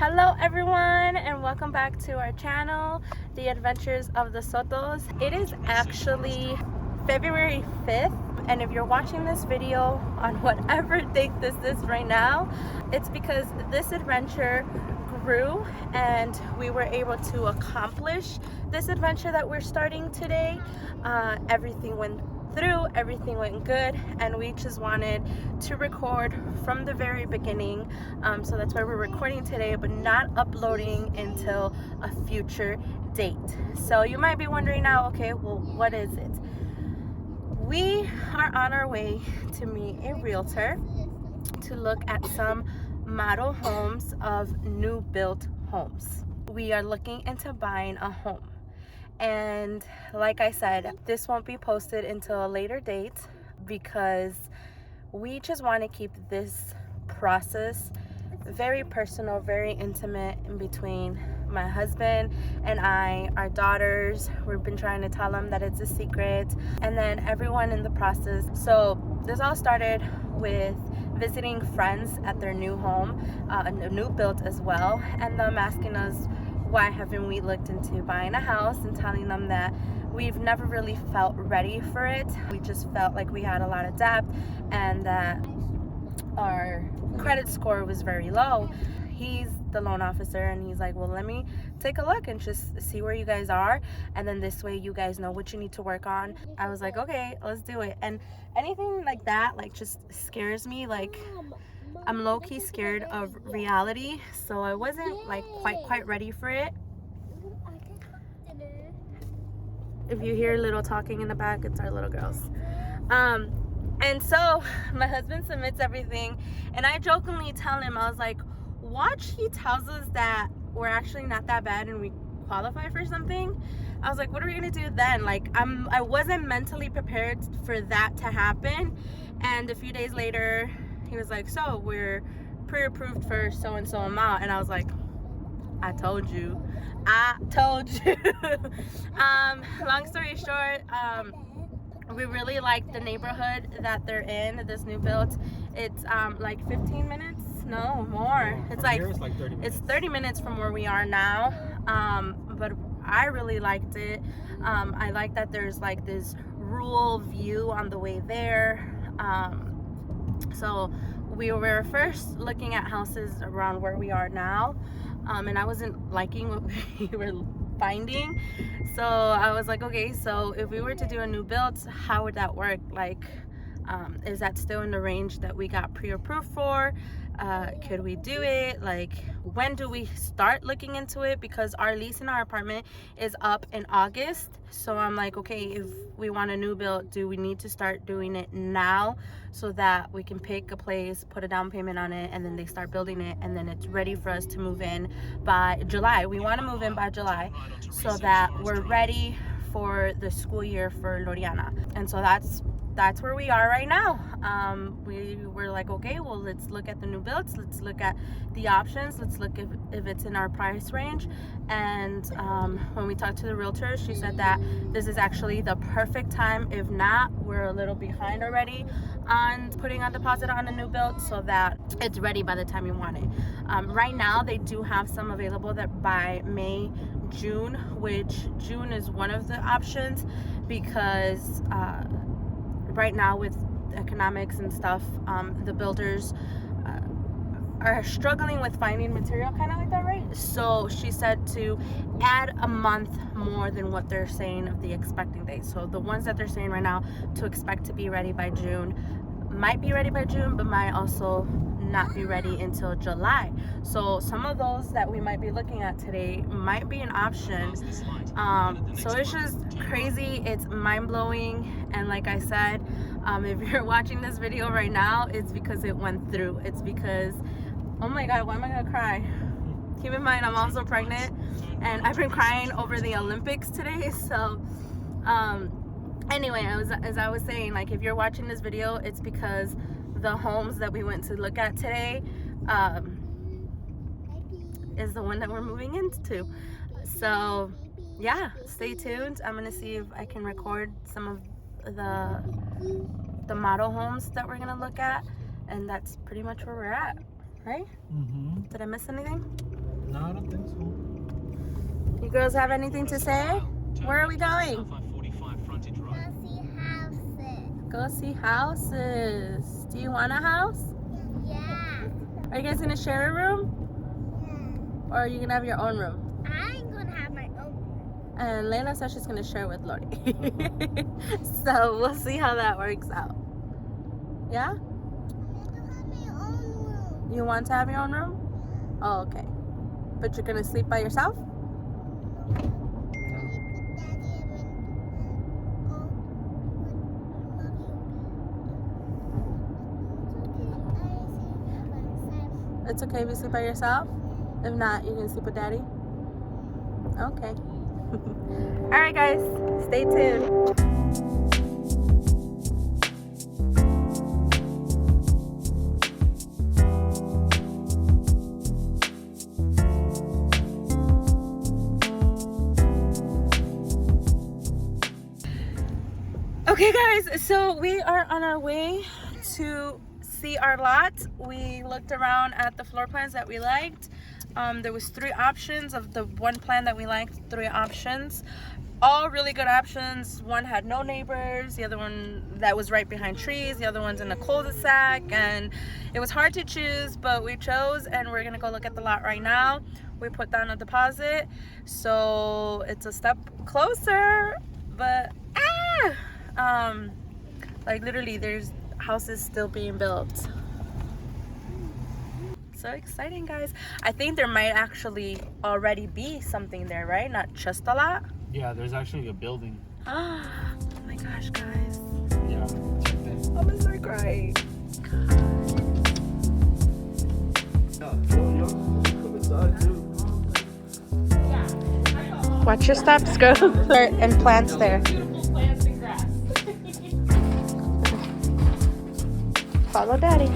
Hello everyone, and welcome back to our channel, The Adventures of the Sotos. It is actually February 5th, and if you're watching this video on whatever date this is right now, it's because this adventure grew and we were able to accomplish this adventure that we're starting today. Everything went through, everything went good, and we just wanted to record from the very beginning, so that's why we're recording today but not uploading until a future date. So you might be wondering now, okay, well, what is it? We are on our way to meet a realtor to look at some model homes of new built homes. We are looking into buying a home. And like I said, this won't be posted until a later date because we just want to keep this process very personal, very intimate in between my husband and I, our daughters. We've been trying to tell them that it's a secret, and then everyone in the process. So this all started with visiting friends at their new home, a new built as well, and them asking us why haven't we looked into buying a house, and telling them that we've never really felt ready for it. We just felt like we had a lot of debt and that our credit score was very low. He's the loan officer, and he's like, well, let me take a look and just see where you guys are, and then this way you guys know what you need to work on. I was like, okay, let's do it. And anything like that like just scares me. Like, I'm low-key scared of reality, so I wasn't like quite ready for it. If you hear little talking in the back, it's our little girls. And so my husband submits everything, and I jokingly tell him, I was like, watch, he tells us that we're actually not that bad and we qualify for something. I was like, what are we gonna do then? Like, I wasn't mentally prepared for that to happen. And a few days later, he was like, so we're pre-approved for so and so amount, and I was like, I told you. Long story short, we really like the neighborhood that they're in, this new build. It's like 15 minutes, no more. It's like 30 minutes. It's 30 minutes from where we are now. But I really liked it. I like that there's like this rural view on the way there. So we were first looking at houses around where we are now, and I wasn't liking what we were finding. So I was like, okay, so if we were to do a new build, how would that work? Like, is that still in the range that we got pre-approved for? Could we do it? Like, when do we start looking into it? Because our lease in our apartment is up in August. So I'm like, okay, if we want a new build, do we need to start doing it now so that we can pick a place, put a down payment on it, and then they start building it, and then it's ready for us to move in by July? We want to move in by July so that we're ready for the school year for Loriana. And so that's where we are right now. We were like, okay, well, let's look at the new builds, let's look at the options, let's look if it's in our price range. And when we talked to the realtor, she said that this is actually the perfect time. If not, we're a little behind already on putting a deposit on a new build so that it's ready by the time you want it. Right now they do have some available that by May, June, which June is one of the options because right now with economics and stuff, the builders are struggling with finding material, kind of like that, right? So she said to add a month more than what they're saying of the expecting date. So the ones that they're saying right now to expect to be ready by June might be ready by June, but might also not be ready until July. So some of those that we might be looking at today might be an option. So it's just crazy, it's mind-blowing. And like I said, if you're watching this video right now, it's because it went through. It's because, oh my god, why am I gonna cry? Keep in mind, I'm also pregnant, and I've been crying over the Olympics today. So anyway, as I was saying, like, if you're watching this video, it's because the homes that we went to look at today is the one that we're moving into. So yeah, stay tuned. I'm gonna see if I can record some of the model homes that we're gonna look at, and that's pretty much where we're at, right? Did I miss anything? No, I don't think so. You girls have anything to say? Where are we going? Go see houses. Do you want a house? Yeah. Are you guys gonna share a room? Yeah. Or are you gonna have your own room? I'm gonna have my own. And Layla said she's gonna share with Lori. So we'll see how that works out. Yeah? I'm gonna have my own room. You want to have your own room? Oh, okay. But you're gonna sleep by yourself? It's okay if you sleep by yourself? If not, you can sleep with Daddy? Okay. Alright guys, stay tuned. Okay guys, so we are on our way to see our lot. We looked around at the floor plans that we liked. There was 3 options of the one plan that we liked, 3 options. All really good options. One had no neighbors, the other one that was right behind trees, the other one's in a cul-de-sac, and it was hard to choose, but we chose, and we're gonna go look at the lot right now. We put down a deposit, so it's a step closer, but like literally there's houses still being built. So exciting, guys. I think there might actually already be something there, right? Not just a lot. Yeah, there's actually a building. Oh my gosh, guys. Yeah. I'm gonna start crying. Watch your steps, girl. And plants there. Beautiful plants and grass. Follow Daddy.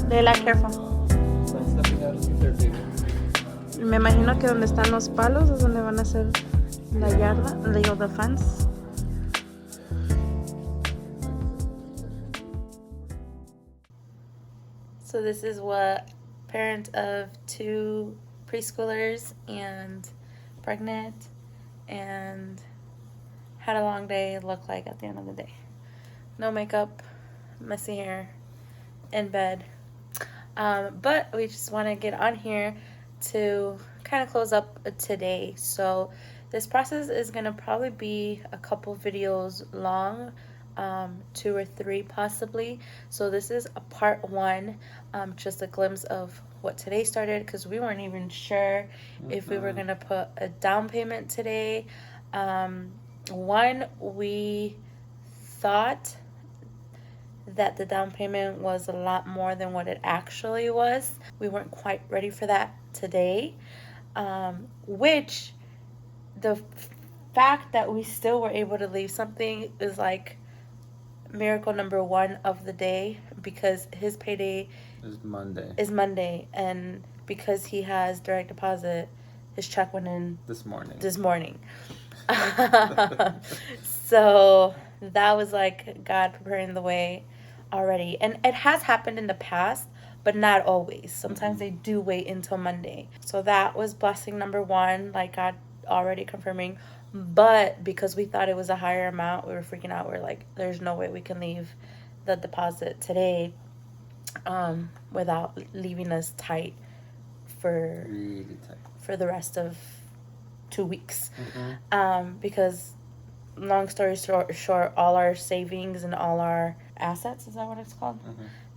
Layla, careful. Me imagino que donde están los palos es donde van a hacer la yarda, digo, the fence. So this is what parent of 2 preschoolers and pregnant and had a long day look like at the end of the day. No makeup, messy hair, in bed. But we just want to get on here to kind of close up today. So this process is going to probably be a couple videos long, 2 or 3 possibly. So this is a part 1, just a glimpse of what today started, because we weren't even sure if we were going to put a down payment today. One, we thought that the down payment was a lot more than what it actually was. We weren't quite ready for that today, which the fact that we still were able to leave something is like miracle number 1 of the day, because his payday is Monday, and because he has direct deposit, his check went in this morning. So that was like God preparing the way already. And it has happened in the past, but not always. Sometimes they do wait until Monday. So that was blessing number 1, like God already confirming. But because we thought it was a higher amount, we were freaking out. We're like, there's no way we can leave the deposit today without leaving us tight for the rest of 2 weeks. Because long story short, all our savings and all our assets, is that what it's called?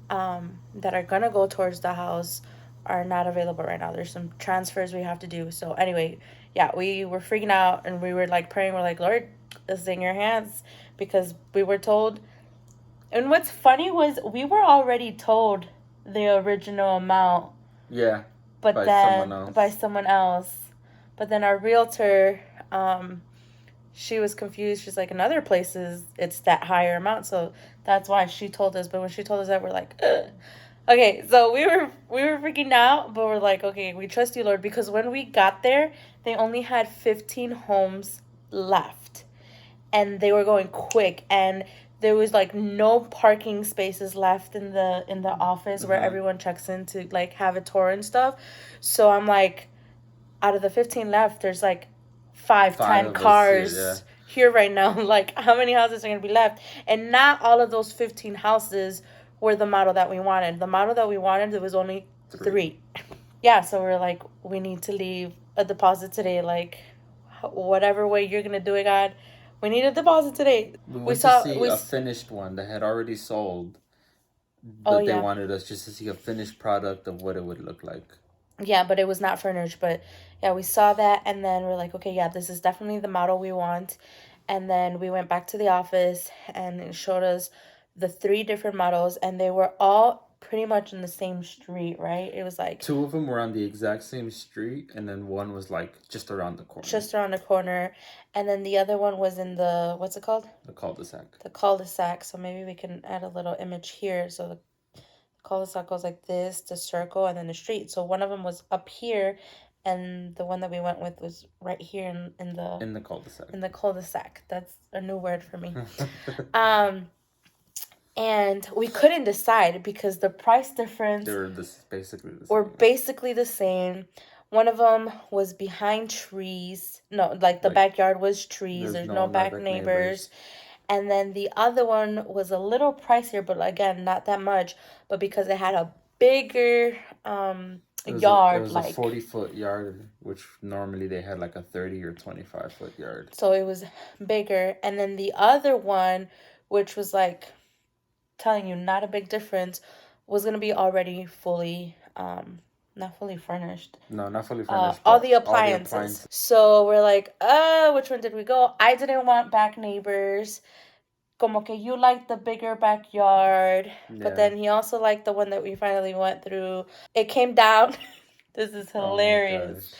That are gonna go towards the house are not available right now. There's some transfers we have to do. So anyway, yeah, we were freaking out, and we were like praying. We're like, Lord, this is in your hands, because we were told. And what's funny was we were already told the original amount. Yeah. But by someone else. But then our realtor, she was confused. She's like, in other places, it's that higher amount. So that's why she told us. But when she told us that, we're like, ugh. Okay, so we were freaking out, but we're like, okay, we trust you, Lord, because when we got there, they only had 15 homes left, and they were going quick, and there was like no parking spaces left in the office where everyone checks in to like have a tour and stuff. So I'm like, out of the 15 left, there's like five, 10 of us cars here right now. Like, how many houses are going to be left? And not all of those 15 houses were the model that we wanted. The model that we wanted, there was only three. Yeah, so we're like, we need to leave a deposit today. Like, whatever way you're going to do it, God, we need a deposit today. We went to see a finished one that had already sold, but they wanted us just to see a finished product of what it would look like. Yeah, but it was not furnished. But yeah, we saw that, and then we're like, okay, yeah, this is definitely the model we want. And then we went back to the office, and it showed us the three different models, and they were all pretty much in the same street, right? It was like two of them were on the exact same street, and then one was like just around the corner. Just around the corner, and then the other one was in the, what's it called? The cul-de-sac. The cul-de-sac. So maybe we can add a little image here. So the cul-de-sac goes like this, the circle, and then the street. So one of them was up here, and the one that we went with was right here in the cul-de-sac. In the cul-de-sac. That's a new word for me. And we couldn't decide because the price difference were basically the same. One of them was behind trees. No, like the backyard was trees. There's no back neighbors. And then the other one was a little pricier, but again, not that much. But because it had a bigger yard. It was a 40-foot yard, which normally they had like a 30 or 25-foot yard. So it was bigger. And then the other one, which was like, telling you not a big difference, was going to be already fully, not fully furnished. No, not fully furnished. All the appliances. So we're like, which one did we go? I didn't want back neighbors. Como que you liked the bigger backyard. Yeah. But then he also liked the one that we finally went through. It came down. This is hilarious.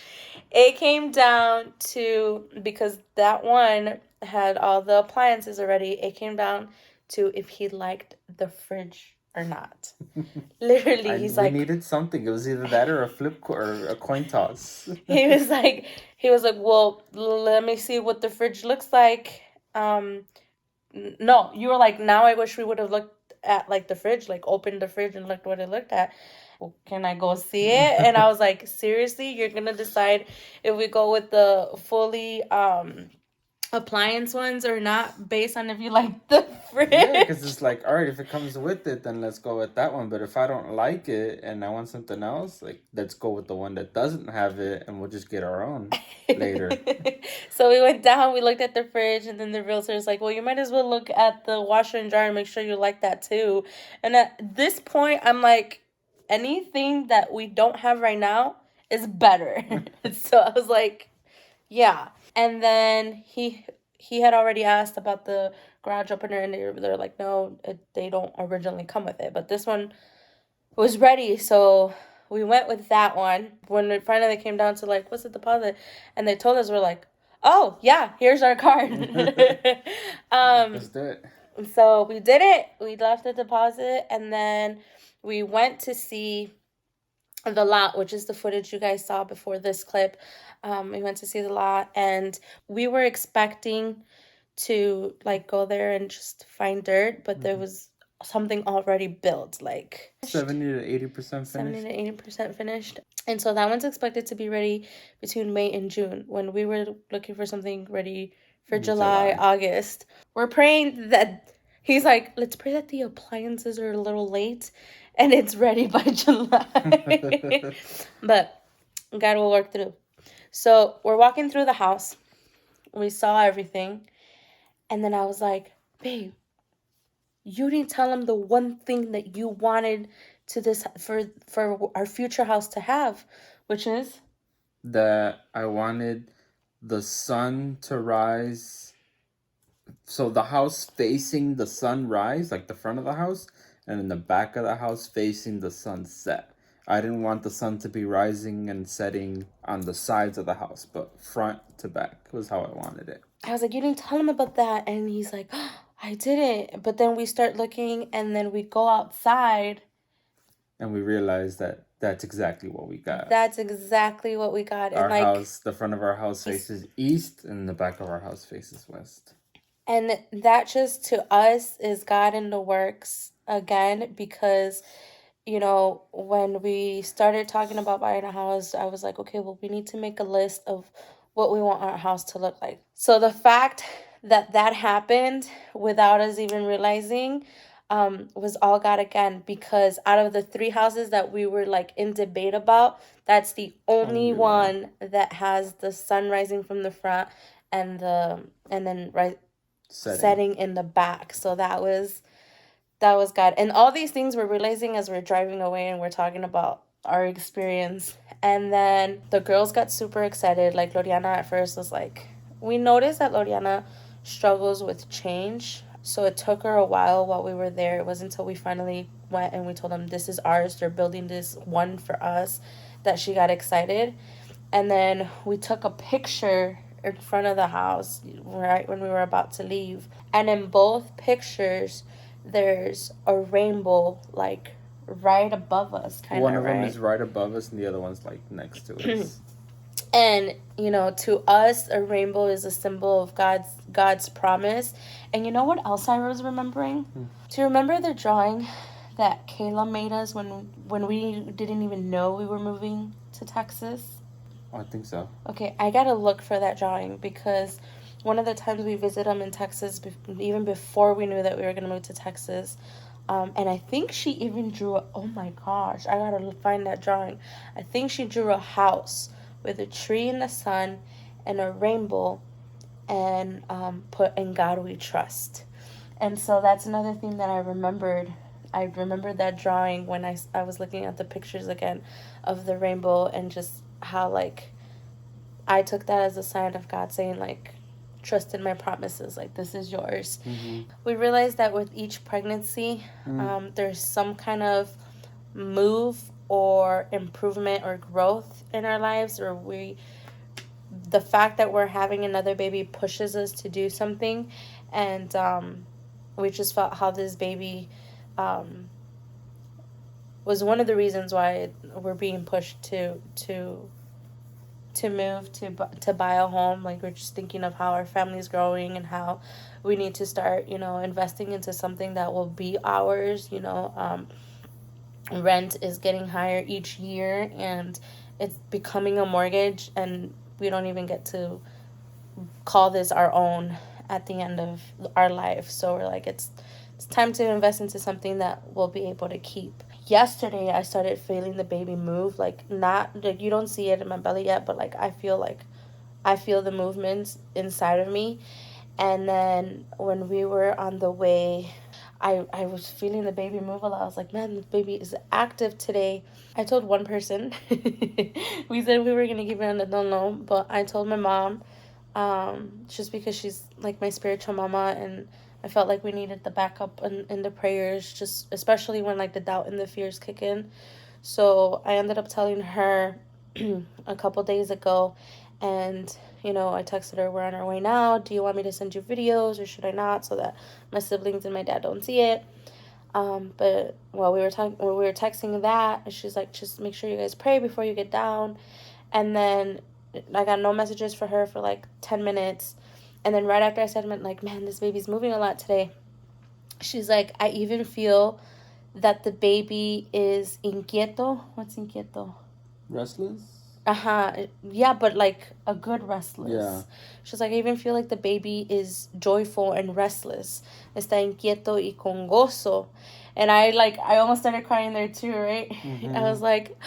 It came down to, because that one had all the appliances already, it came down to if he liked the fridge or not. Literally, he's like, we needed something. It was either that or a or a coin toss. he was like, well, let me see what the fridge looks like. No, you were like, now I wish we would have looked at like the fridge, like opened the fridge and looked what it looked at. Well, can I go see it? And I was like, seriously, you're gonna decide if we go with the fully appliance ones or not based on if you like the fridge? Yeah, because it's like, all right, if it comes with it, then let's go with that one. But if I don't like it and I want something else, like, let's go with the one that doesn't have it, and we'll just get our own later. So we went down, we looked at the fridge, and then the realtor's like, well, you might as well look at the washer and dryer and make sure you like that too. And at this point, I'm like, anything that we don't have right now is better. So I was like, yeah. And then he had already asked about the garage opener, and they're like, no, they don't originally come with it. But this one was ready, so we went with that one. When it finally came down to like, what's the deposit? And they told us, we're like, oh, yeah, here's our card. Let's do it. So we did it. We left the deposit, and then we went to see the lot, which is the footage you guys saw before this clip. We went to see the lot, and we were expecting to like go there and just find dirt, but there was something already built, like 70 to 80% finished. 70 to 80% finished. And so that one's expected to be ready between May and June, when we were looking for something ready for July, August. We're praying that he's like, let's pray that the appliances are a little late and it's ready by July. But God will work through. So we're walking through the house. We saw everything. And then I was like, babe, you didn't tell him the one thing that you wanted to this for our future house to have, which is that I wanted the sun to rise. So the house facing the sunrise, like the front of the house, and then the back of the house facing the sunset. I didn't want the sun to be rising and setting on the sides of the house, but front to back was how I wanted it. I was like, you didn't tell him about that. And he's like, oh, I didn't. But then we start looking, and then we go outside, and we realized that that's exactly what we got. That's exactly what we got. Our And like, house, the front of our house faces east, and the back of our house faces west. and that just to us is God in the works again, because when we started talking about buying a house, I was like, okay, well, we need to make a list of what we want our house to look like. So the fact that that happened without us even realizing was all God again, because out of the 3 houses that we were like in debate about, that's the only Only one. one that has the sun rising from the front and then setting in the back. So that was God. And all these things we're realizing as we're driving away and we're talking about our experience. And then the girls got super excited. Like Loriana at first was like, we noticed that Loriana struggles with change. So it took her a while we were there. It wasn't until we finally went and we told them, this is ours. They're building this one for us, that she got excited. And then we took a picture in front of the house right when we were about to leave. And in both pictures, there's a rainbow like right above us, kind of. One of them is right above us, and the other one's like next to us. And to us, a rainbow is a symbol of God's promise. And you know what else I was remembering? Do you remember the drawing that Kayla made us when we didn't even know we were moving to Texas? I think so. Okay, I gotta look for that drawing, because one of the times we visited them in Texas, even before we knew that we were gonna move to Texas, and I think she even drew oh my gosh, I gotta find that drawing. I think she drew a house with a tree in the sun and a rainbow, and put "In God We Trust." And so that's another thing that I remembered. I remembered that drawing when I was looking at the pictures again of the rainbow, and just how like I took that as a sign of God saying like, trust in my promises, like this is yours. We realized that with each pregnancy, there's some kind of move or improvement or growth in our lives, or the fact that we're having another baby pushes us to do something. And we just felt how this baby was one of the reasons why we're being pushed to move to buy a home. Like, we're just thinking of how our family's growing and how we need to start investing into something that will be ours. Rent is getting higher each year, and it's becoming a mortgage, and we don't even get to call this our own at the end of our life. So we're like, it's time to invest into something that we'll be able to keep. Yesterday I started feeling the baby move, like, not like you don't see it in my belly yet, but like I feel the movements inside of me. And then when we were on the way, I was feeling the baby move a lot. I was like, man, the baby is active today. I told one person, we said we were going to keep it on the no, but I told my mom, just because she's like my spiritual mama, and I felt like we needed the backup and the prayers, just especially when like the doubt and the fears kick in. So I ended up telling her a couple days ago, and I texted her, we're on our way now. Do you want me to send you videos, or should I not, so that my siblings and my dad don't see it? But while we were texting that, she's like, just make sure you guys pray before you get down. And then I got no messages for her for like 10 minutes. And then right after I said, like, man, this baby's moving a lot today, she's like, I even feel that the baby is inquieto. What's inquieto? Restless? Yeah, but like a good restless. Yeah. She's like, I even feel like the baby is joyful and restless. Está inquieto y con gozo. And I almost started crying there too, right? I was like,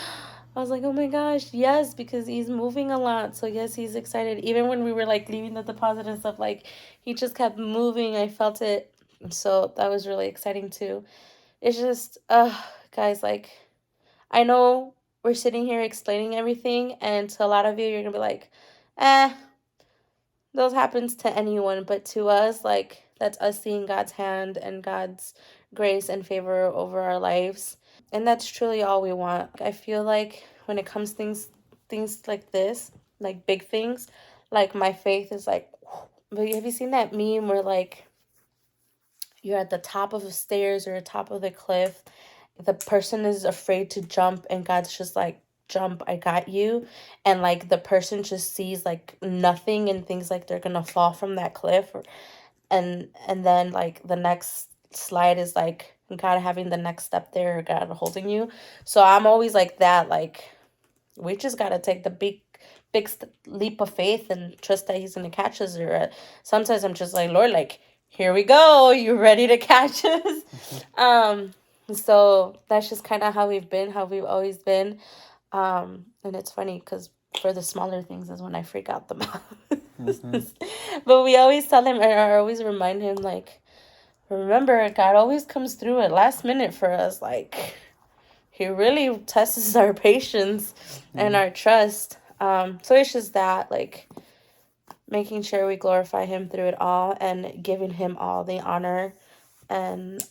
oh my gosh, yes, because he's moving a lot. So yes, he's excited. Even when we were like leaving the deposit and stuff, like he just kept moving. I felt it. So that was really exciting too. It's just, guys, like, I know we're sitting here explaining everything, and to a lot of you, you're gonna be like, those happens to anyone. But to us, like, that's us seeing God's hand and God's grace and favor over our lives. And that's truly all we want. I feel like when it comes things like this, like big things, like my faith is like, but have you seen that meme where like you're at the top of the stairs or the top of the cliff, the person is afraid to jump, and God's just like, jump, I got you. And like the person just sees like nothing and thinks like they're gonna fall from that cliff, and then like the next slide is like God having the next step there, or God holding you. So I'm always like that, like we just gotta take the big leap of faith and trust that He's gonna catch us. Or sometimes I'm just like, Lord, like, here we go, you ready to catch us? So that's just kind of how we've always been. And it's funny because for the smaller things is when I freak out the most. But we always tell him, and I always remind him, like, remember, God always comes through at last minute for us. Like, He really tests our patience and our trust. So it's just that, like, making sure we glorify Him through it all and giving Him all the honor and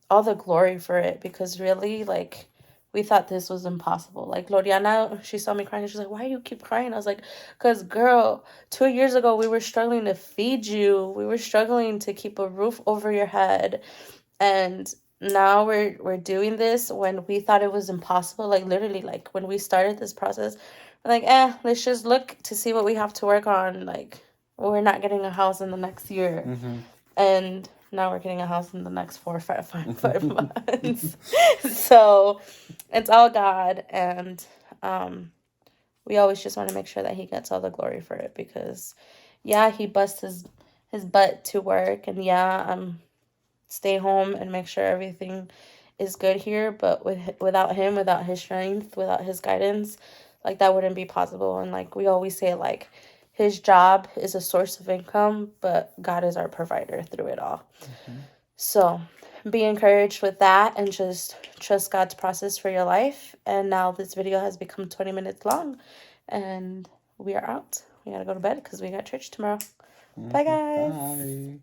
all the glory for it, because really, like, we thought this was impossible. Like, Loriana, she saw me crying, she's like, why do you keep crying? I was like, because, girl, 2 years ago we were struggling to feed you, we were struggling to keep a roof over your head, and now we're doing this when we thought it was impossible. Like, literally, like, when we started this process, we're like, let's just look to see what we have to work on. Like, we're not getting a house in the next year. And now we're getting a house in the next 4 or 5 months. So it's all God. And we always just want to make sure that He gets all the glory for it, because, yeah, He busts his butt to work. And, yeah, stay home and make sure everything is good here. But without Him, without His strength, without His guidance, like, that wouldn't be possible. And, like, we always say, like, His job is a source of income, but God is our provider through it all. So be encouraged with that and just trust God's process for your life. And now this video has become 20 minutes long, and we are out. We gotta go to bed because we got church tomorrow. Bye, guys. Bye.